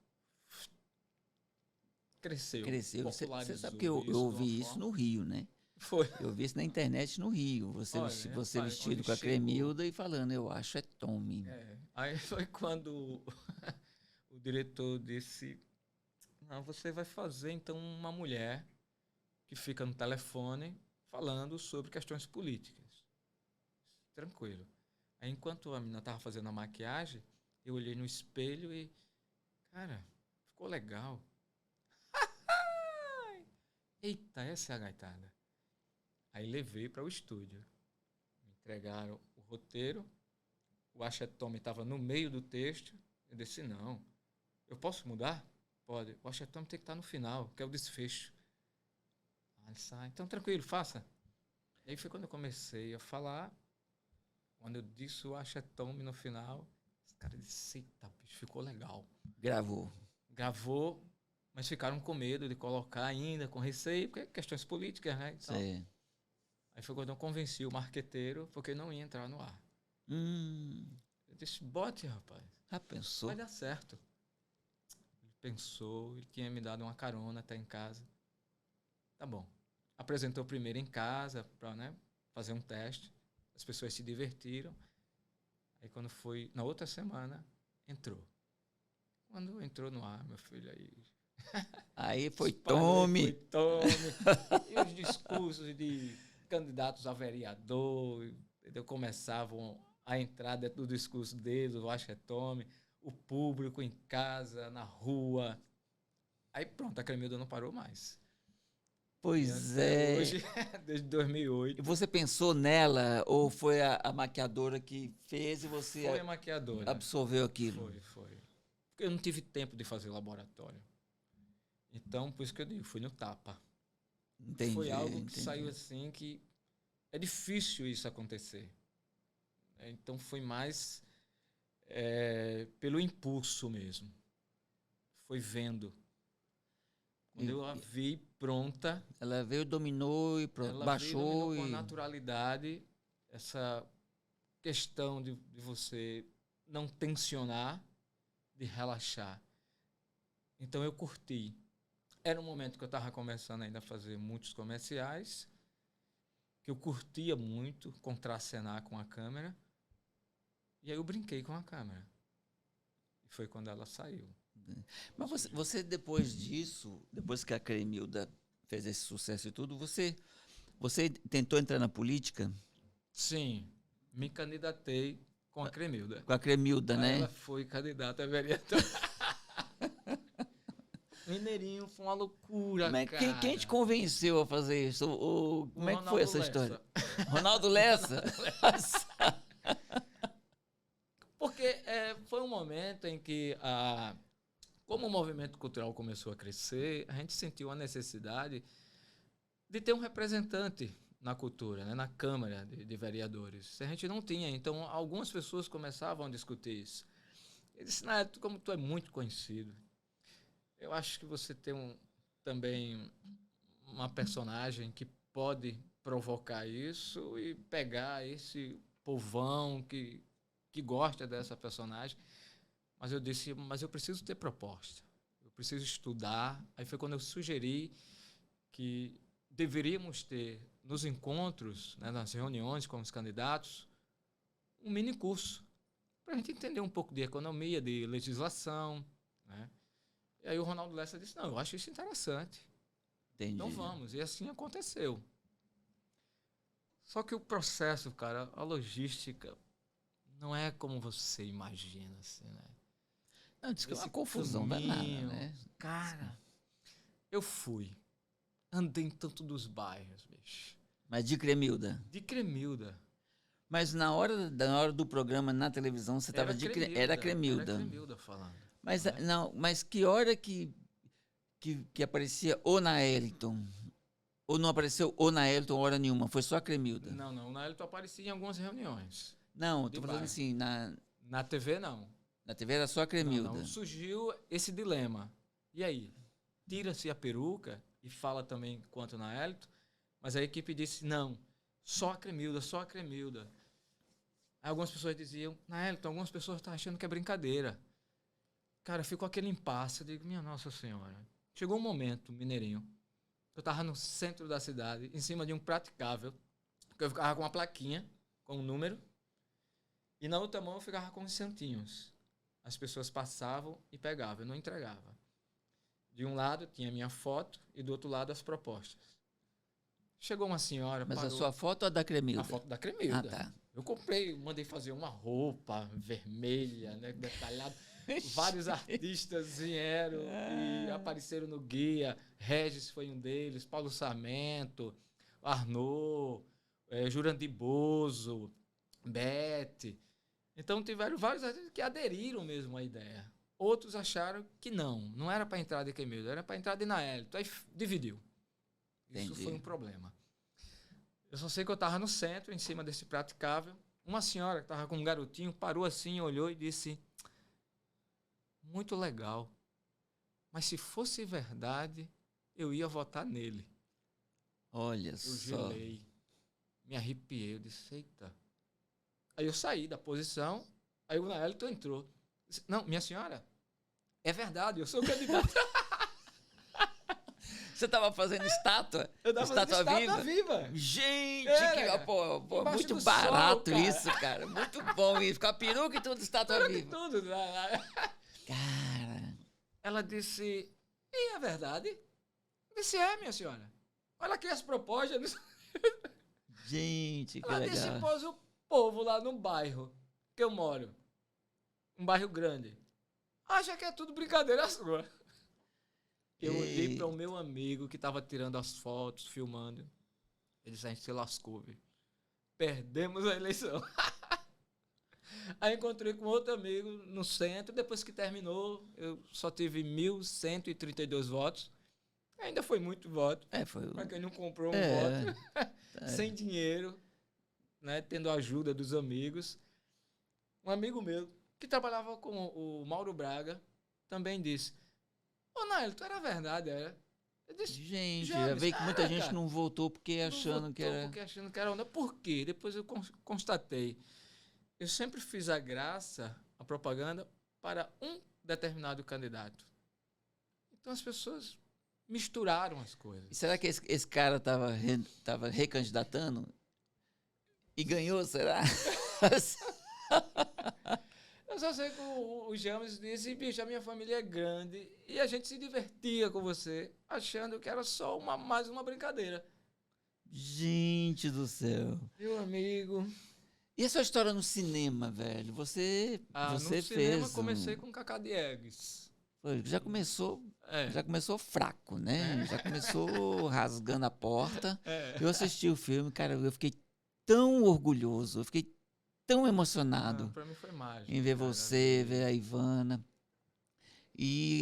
cresceu. Você sabe que eu ouvi isso no Rio, né? Foi. Eu vi isso na internet no Rio. Você, Olha, você rapaz, vestido onde com a chegou. Cremilda e falando, eu acho é Tommy. Aí foi quando o diretor disse: não, você vai fazer então uma mulher que fica no telefone falando sobre questões políticas. Tranquilo. Aí enquanto a menina estava fazendo a maquiagem, eu olhei no espelho e, cara, ficou legal. Eita, essa é a gaitada. Aí levei para o estúdio. Me entregaram o roteiro. O Achetome estava no meio do texto. Eu disse: não, eu posso mudar? Pode. O Achetome tem que estar no final, que é o desfecho. Aí sai. Então, tranquilo, faça. E aí foi quando eu comecei a falar. Quando eu disse o Achetome no final, os caras disseram: eita, bicho, ficou legal. Gravou, mas ficaram com medo de colocar ainda, com receio, porque questões políticas, né? Então, aí foi quando eu convenci o marqueteiro, porque não ia entrar no ar. Eu disse: bote, rapaz. Pensou? Vai dar certo. Ele pensou, ele tinha me dado uma carona até em casa. Tá bom. Apresentou primeiro em casa, para, né, fazer um teste. As pessoas se divertiram. Aí quando foi, na outra semana, entrou. Quando entrou no ar, meu filho, aí foi Tommy. E os discursos de candidatos a vereador, entendeu? Começavam a entrar dentro do discurso deles, o Achetome, o público em casa, na rua. Aí pronto, a Cremilda não parou mais. Pois é. Hoje, desde 2008. E você pensou nela ou foi a maquiadora que fez e você Foi a maquiadora. absorveu aquilo? Foi. Porque eu não tive tempo de fazer laboratório. Então, por isso que eu digo, fui no tapa. Entendi. Foi algo que saiu assim que é difícil isso acontecer. Então, foi mais pelo impulso mesmo. Foi vendo. Quando eu a vi pronta... Ela veio, dominou e pronto, ela baixou. Ela dominou com naturalidade essa questão de você não tensionar, de relaxar. Então, eu curti. Era um momento que eu estava começando ainda a fazer muitos comerciais, que eu curtia muito contracenar com a câmera, e aí eu brinquei com a câmera. E foi quando ela saiu. Mas você depois disso, depois que a Cremilda fez esse sucesso e tudo, você tentou entrar na política Sim, me candidatei com a Cremilda. com a Cremilda, né? Ela foi candidata a vereadora. Mineirinho foi uma loucura, Mas cara. quem te convenceu a fazer isso? Como é que foi essa história? Ronaldo Lessa? Porque foi um momento em que, como o movimento cultural começou a crescer, a gente sentiu a necessidade de ter um representante na cultura, né, na Câmara de Vereadores. A gente não tinha, então algumas pessoas começavam a discutir isso. Eu disse, Neto, como tu é muito conhecido, eu acho que você tem também uma personagem que pode provocar isso e pegar esse povão que gosta dessa personagem. Mas eu disse, mas eu preciso ter proposta, eu preciso estudar. Aí foi quando eu sugeri que deveríamos ter, nos encontros, né, nas reuniões com os candidatos, um mini curso, para a gente entender um pouco de economia, de legislação, né? E aí o Ronaldo Lessa disse, não, eu acho isso interessante. Entendi. Então vamos. E assim aconteceu. Só que o processo, cara, a logística, não é como você imagina, assim, né? Não, diz que é uma Esse confusão danada, caminho, né? Cara, eu andei em tanto dos bairros, bicho. Mas de Cremilda. De Cremilda. Mas na hora do programa na televisão, você estava de Cremilda. Era Cremilda. Era Cremilda falando. Mas, né? não, mas que hora que aparecia o Naelton? Ou não apareceu o Naelton hora nenhuma? Foi só a Cremilda? Não, o Naelton aparecia em algumas reuniões. Não, estou falando assim, Na TV, não. na TV era só a Cremilda. Não. Surgiu esse dilema. E aí? Tira-se a peruca e fala também quanto na Naelton, mas a equipe disse, não, só a Cremilda, só a Cremilda. Aí algumas pessoas diziam, Naelton, algumas pessoas estão achando que é brincadeira. Cara, ficou aquele impasse. Eu digo, minha Nossa Senhora. Chegou um momento, Mineirinho, eu estava no centro da cidade, em cima de um praticável, que eu ficava com uma plaquinha, com um número, e na outra mão eu ficava com os santinhos. As pessoas passavam e pegavam, eu não entregava. De um lado tinha a minha foto e do outro lado as propostas. Chegou uma senhora, Mas parou. a sua foto ou a da Cremilda? A foto da Cremilda. Ah, tá. Eu comprei, mandei fazer uma roupa vermelha, né, detalhada. Vários artistas vieram e apareceram no guia. Regis foi um deles, Paulo Sarmento, Arnaud, Jurandir Bozo, Bete. Então tiveram vários artistas que aderiram mesmo à ideia. Outros acharam que não era para entrar de Cremilda, era para entrar de Naelton. Aí dividiu. Isso Entendi. foi um problema. Eu só sei que eu estava no centro, em cima desse praticável. Uma senhora que estava com um garotinho parou assim, olhou e disse, muito legal, mas se fosse verdade, eu ia votar nele. Olha Eu só. gelei, me arrepiei, eu disse, eita. Aí eu saí da posição, aí o Naelton entrou. Disse, não, minha senhora, é verdade, eu sou o candidato. Você estava fazendo estátua? Eu estava fazendo estátua viva. Gente, Era. muito do barato sol, cara. isso, cara. Muito bom isso. Com a peruca e tudo, estátua viva. Tudo. Cara, Ela disse, e é verdade? Eu disse, minha senhora. Olha aqui as propostas. gente, que Ela legal. disse, pôs o povo lá no bairro que eu moro. Um bairro grande. Acha que é tudo brincadeira sua. Eu olhei para o meu amigo que estava tirando as fotos, filmando. Ele disse, a gente se lascou, viu? Perdemos a eleição. Aí encontrei com outro amigo no centro. Depois que terminou, eu só tive 1.132 votos. Ainda foi muito voto. Foi. Para quem não comprou um voto. Sem dinheiro, né? Tendo a ajuda dos amigos. Um amigo meu, que trabalhava com o Mauro Braga, também disse, ô, Naelton, era verdade, era. Eu disse, gente, já veio que muita gente não votou porque achando que era... Porque achando que era onda. Por quê? Depois eu constatei. Eu sempre fiz a graça, a propaganda, para um determinado candidato. Então as pessoas misturaram as coisas. E será que esse cara tava recandidatando? E ganhou, será? Eu só sei que o James disse, bicho, a minha família é grande e a gente se divertia com você, achando que era só mais uma brincadeira. Gente do céu. Meu amigo. E a sua história no cinema, velho? Você No cinema fez comecei com Cacá Diegues. já começou, É. já começou fraco, né? Já começou rasgando a porta. Eu assisti o filme, cara, eu fiquei tão orgulhoso, eu fiquei tão emocionado Pra mim foi mágico. em ver você, ver a Ivana. E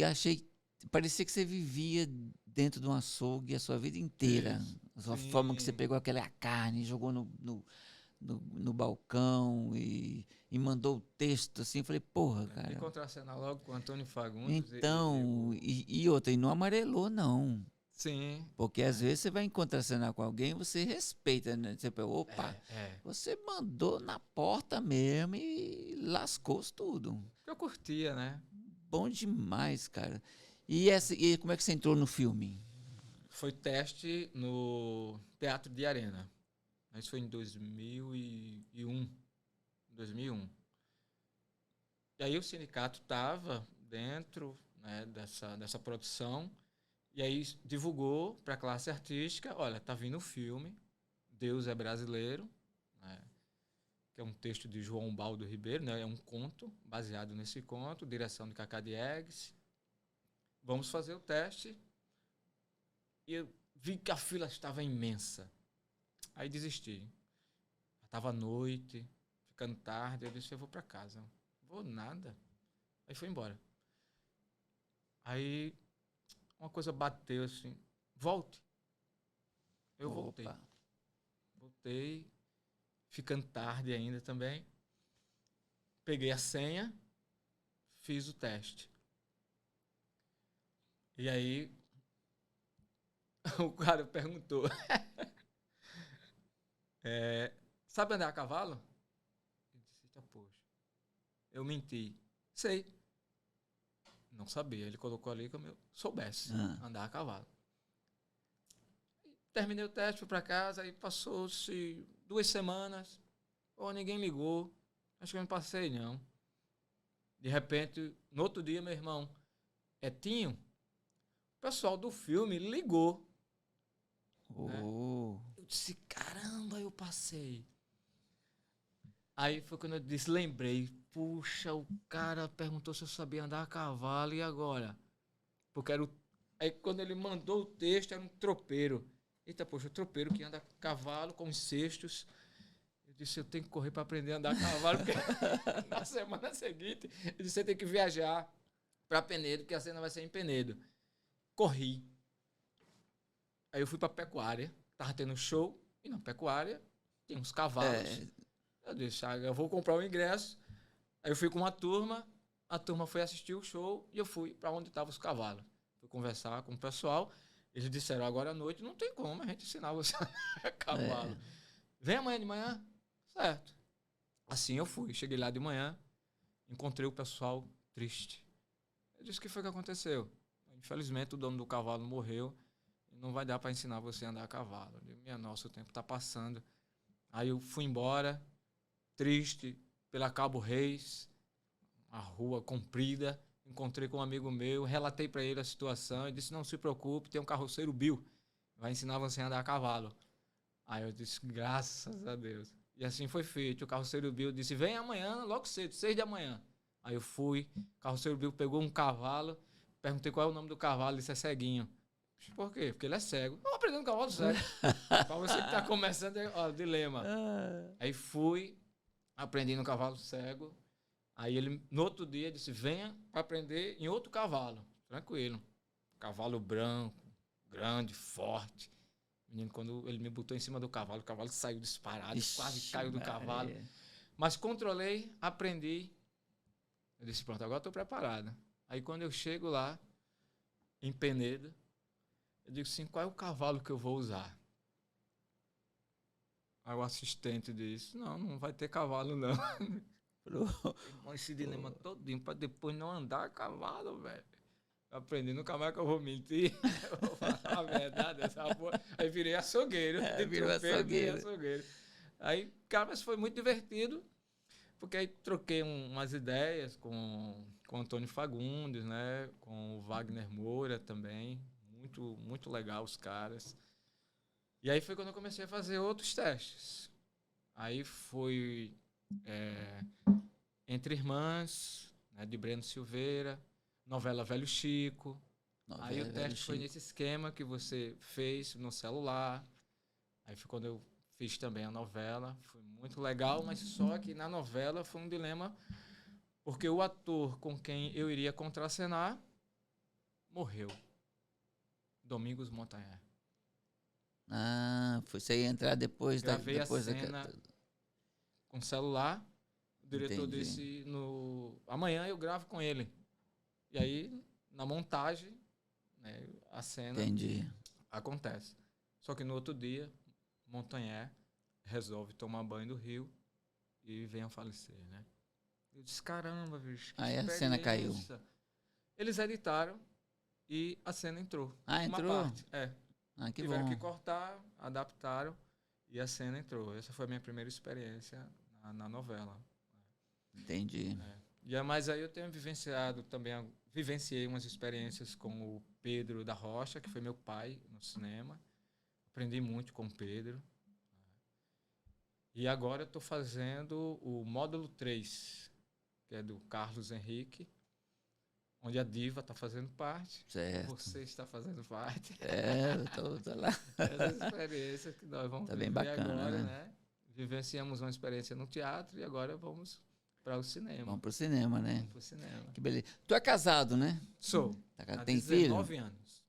parecia que você vivia dentro de um açougue a sua vida inteira. A forma que você pegou aquela carne, jogou no balcão e mandou o texto assim, eu falei, porra, cara. E contracenar logo com o Antônio Fagundes. Então, e outra, e não amarelou, não. Sim. Porque às vezes você vai contracenar com alguém, você respeita, né? Você pensa, opa, você mandou na porta mesmo e lascou tudo. Eu curtia, né? Bom demais, cara. E como é que você entrou no filme? Foi teste no Teatro de Arena. Isso foi em 2001. E aí o sindicato estava dentro, né, dessa produção. E aí divulgou para a classe artística, olha, tá vindo o filme, Deus é Brasileiro, né, que é um texto de João Baldo Ribeiro, né, é um conto baseado nesse conto, direção de Cacá Diegues. Vamos fazer o teste. E eu vi que a fila estava imensa. Aí desisti. Estava noite, ficando tarde, eu disse, eu vou para casa. Não vou nada. Aí fui embora. Aí uma coisa bateu assim, volte. Eu voltei. Voltei, ficando tarde ainda também. Peguei a senha, fiz o teste. E aí o cara perguntou, sabe andar a cavalo? Eu disse, poxa, eu menti. Sei. Não sabia. Ele colocou ali como eu soubesse andar a cavalo. Terminei o teste, fui para casa, aí passou-se 2 semanas. Ninguém ligou. Acho que eu não passei, não. De repente, no outro dia, meu irmão, Tinho, o pessoal do filme ligou. Né? Eu disse, caramba, eu passei. Aí foi quando eu lembrei, puxa, o cara perguntou se eu sabia andar a cavalo, e agora? Porque aí quando ele mandou o texto, era um tropeiro. Eita, poxa, o tropeiro que anda a cavalo com os cestos. Eu disse, eu tenho que correr para aprender a andar a cavalo, porque na semana seguinte, eu disse, você tem que viajar para Penedo, porque a cena vai ser em Penedo. Corri. Aí eu fui para Pecuária, tava tendo show, e na Pecuária tem uns cavalos. Eu disse, eu vou comprar o ingresso. Aí eu fui com uma turma, a turma foi assistir o show e eu fui para onde estavam os cavalos. Fui conversar com o pessoal, eles disseram, agora à noite não tem como a gente ensinar você a andar a cavalo. Vem amanhã de manhã? Certo. Assim eu fui, cheguei lá de manhã, encontrei o pessoal triste. Eu disse, o que foi que aconteceu? Infelizmente o dono do cavalo morreu, e não vai dar para ensinar você a andar a cavalo. Eu disse, minha nossa, o tempo está passando. Aí eu fui embora, triste, pela Cabo Reis, a rua comprida, encontrei com um amigo meu, relatei para ele a situação e disse, não se preocupe, tem um carroceiro Bill, vai ensinar você a andar a cavalo. Aí eu disse, graças a Deus. E assim foi feito. O carroceiro Bill disse, vem amanhã, logo cedo, 6 da manhã. Aí eu fui, o carroceiro Bill pegou um cavalo, perguntei qual é o nome do cavalo, ele disse, é Ceguinho. Por quê? Porque ele é cego. Eu aprendi um cavalo cego. Para você que está começando, dilema. Aí fui, aprendi no cavalo cego. Aí ele, no outro dia, disse, venha para aprender em outro cavalo. Tranquilo. Cavalo branco, grande, forte. Menino, quando ele me botou em cima do cavalo, o cavalo saiu disparado, quase caiu do cavalo. Mas controlei, aprendi. Eu disse, pronto, agora estou preparado. Aí quando eu chego lá, em Penedo, eu digo assim, qual é o cavalo que eu vou usar? Aí o assistente disse, não vai ter cavalo, não. Esse dilema todinho para depois não andar a cavalo, velho. Aprendi, nunca mais que eu vou mentir. Eu vou falar a verdade, essa porra. Aí virei açougueiro. Virei açougueiro. Aí, cara, mas foi muito divertido. porque aí troquei umas ideias com o Antônio Fagundes, né? Com o Wagner Moura também. Muito, muito legal os caras. E aí foi quando eu comecei a fazer outros testes. Aí foi Entre Irmãs, né, de Breno Silveira, novela Velho Chico. Aí o teste foi nesse esquema que você fez no celular. Aí foi quando eu fiz também a novela. Foi muito legal, mas só que na novela foi um dilema, porque o ator com quem eu iria contracenar morreu. Domingos Montanher. Você ia entrar depois Gravei depois a cena com celular. O diretor disse amanhã eu gravo com ele. E aí, na montagem, né, a cena acontece. Só que no outro dia, Montanher resolve tomar banho do rio e vem a falecer, né? Eu disse, caramba, bicho, que aí a cena caiu. Eles editaram e a cena entrou. Entrou? Uma parte, que tiveram bom. que cortar, adaptaram e a cena entrou. Essa foi a minha primeira experiência na novela. Entendi. Mas aí eu tenho vivenciei umas experiências com o Pedro da Rocha, que foi meu pai no cinema. Aprendi muito com o Pedro. E agora eu estou fazendo o módulo 3, que é do Carlos Henrique, onde a Diva está fazendo parte. Certo. Você está fazendo parte. Eu tô lá. Essa experiência que nós vamos bem bacana, agora, né? Vivenciamos uma experiência no teatro e agora vamos para o cinema. Vamos pro cinema, né? Vamos pro cinema. Que beleza. Tu é casado, né? Sou. Tem filho? 19 anos.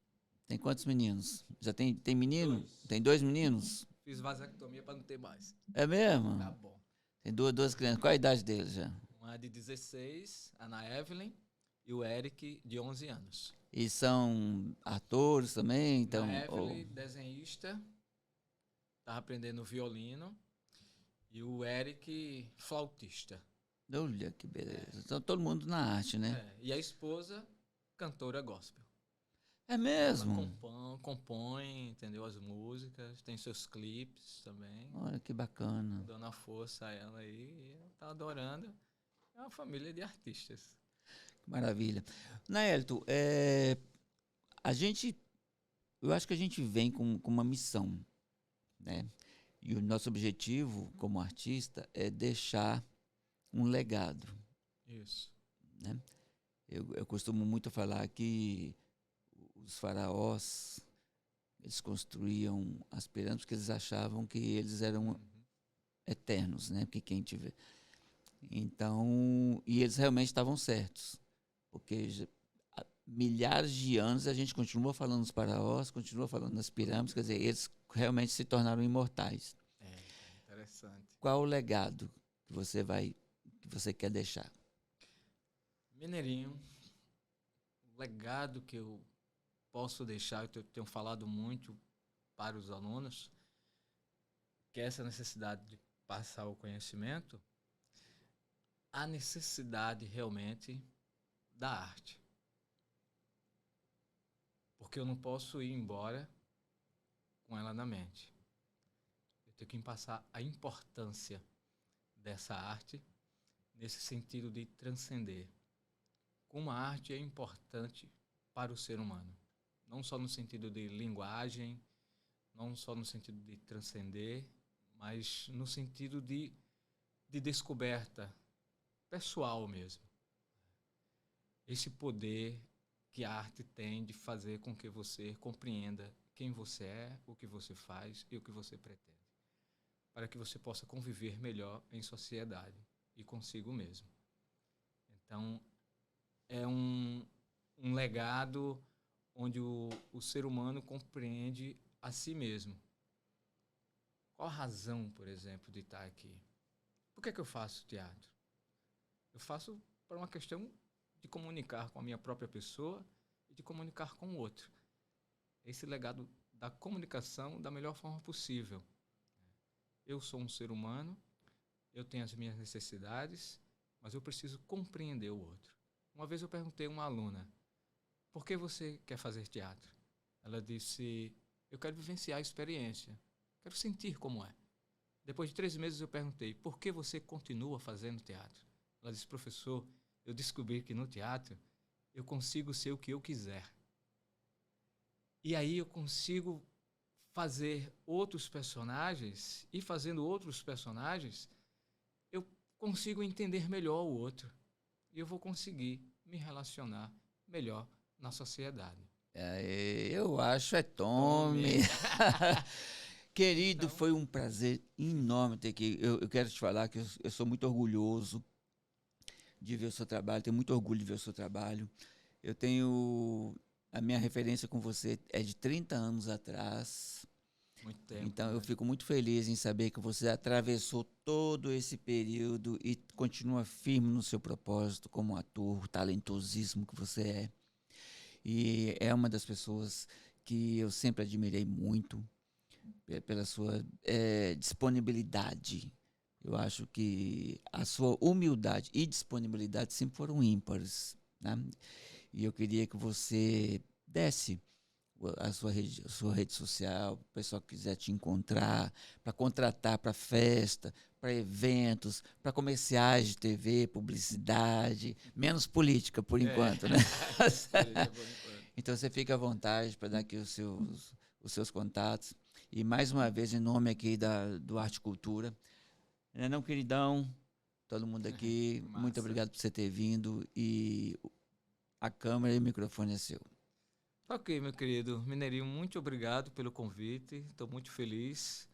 Tem quantos meninos? Já tem menino? 2. Tem 2 meninos? Fiz vasectomia para não ter mais. É mesmo? Tá bom. Tem duas crianças. Qual a idade deles já? Uma de 16, Ana Evelyn, e o Eric, de 11 anos. E são atores também? Então, Ana Evelyn, desenhista, estava aprendendo violino, e o Eric, flautista. Olha que beleza. Então, todo mundo na arte, né? E a esposa, cantora gospel. É mesmo? Ela compõe, entendeu? As músicas, tem seus clipes também. Olha que bacana. Dando a força a ela aí, e ela tá adorando. É uma família de artistas. Que maravilha. Naelto, eu acho que a gente vem com uma missão, né? E o nosso objetivo como artista é deixar um legado. Isso. Né? Eu costumo muito falar que os faraós, eles construíam as pirâmides porque eles achavam que eles eram eternos, né? Porque quem tiver... Então, e eles realmente estavam certos, porque há milhares de anos a gente continua falando dos faraós, continua falando das pirâmides, quer dizer, eles realmente se tornaram imortais. Interessante. Qual o legado que você quer deixar? Mineirinho, o legado que eu posso deixar, eu tenho falado muito para os alunos, que é essa necessidade de passar o conhecimento, a necessidade realmente da arte. Porque eu não posso ir embora com ela na mente. Eu tenho que passar a importância dessa arte nesse sentido de transcender. Como a arte é importante para o ser humano. Não só no sentido de linguagem, não só no sentido de transcender, mas no sentido de descoberta pessoal mesmo. Esse poder que a arte tem de fazer com que você compreenda quem você é, o que você faz e o que você pretende, para que você possa conviver melhor em sociedade e consigo mesmo. Então, é um legado onde o ser humano compreende a si mesmo. Qual a razão, por exemplo, de estar aqui? Por que eu faço teatro? Eu faço por uma questão de comunicar com a minha própria pessoa e de comunicar com o outro. Esse legado da comunicação da melhor forma possível. Eu sou um ser humano, eu tenho as minhas necessidades, mas eu preciso compreender o outro. Uma vez eu perguntei a uma aluna, por que você quer fazer teatro? Ela disse, eu quero vivenciar a experiência, quero sentir como é. Depois de 3 meses eu perguntei, por que você continua fazendo teatro? Ela disse, professor, eu descobri que no teatro eu consigo ser o que eu quiser. E aí eu consigo fazer outros personagens, e fazendo outros personagens, eu consigo entender melhor o outro. E eu vou conseguir me relacionar melhor na sociedade. Eu acho Tome. Querido, Então, foi um prazer enorme ter aqui. Eu quero te falar que eu sou muito orgulhoso de ver o seu trabalho, tenho muito orgulho de ver o seu trabalho. Eu tenho. A minha referência com você é de 30 anos atrás. muito tempo. Então, né? eu fico muito feliz em saber que você atravessou todo esse período e continua firme no seu propósito como ator, o talentosíssimo que você é. E é uma das pessoas que eu sempre admirei muito pela sua disponibilidade. Eu acho que a sua humildade e disponibilidade sempre foram ímpares, né? E eu queria que você desse a sua rede social, o pessoal que quiser te encontrar, para contratar para festa, para eventos, para comerciais de TV, publicidade, menos política por enquanto, né? Então você fica à vontade para dar aqui os seus contatos. E mais uma vez, em nome aqui do Arte e Cultura, né, não, queridão, todo mundo aqui, muito obrigado por você ter vindo e a câmera e o microfone é seu. Ok, meu querido Mineirinho, muito obrigado pelo convite. Estou muito feliz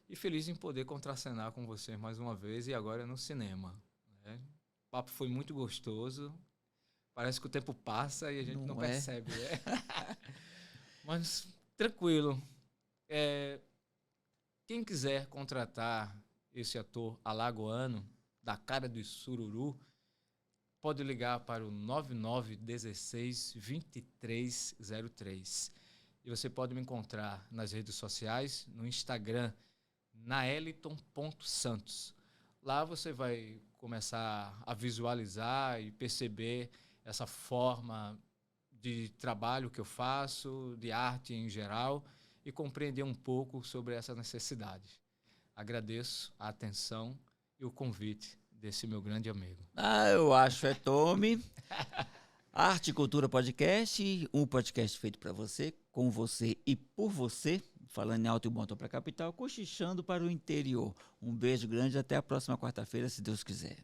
e feliz em poder contracenar com você mais uma vez e agora no cinema. Né? O papo foi muito gostoso. Parece que o tempo passa e a gente não percebe. Né? Mas tranquilo. Quem quiser contratar esse ator alagoano da cara do sururu, pode ligar para o 9916-2303. E você pode me encontrar nas redes sociais, no Instagram, naeliton.santos. Lá você vai começar a visualizar e perceber essa forma de trabalho que eu faço, de arte em geral, e compreender um pouco sobre essa necessidade. Agradeço a atenção e o convite desse meu grande amigo. Eu acho Tome. Arte e Cultura Podcast, um podcast feito para você, com você e por você, falando em alto e bom tom para a capital, cochichando para o interior. Um beijo grande, até a próxima quarta-feira, se Deus quiser.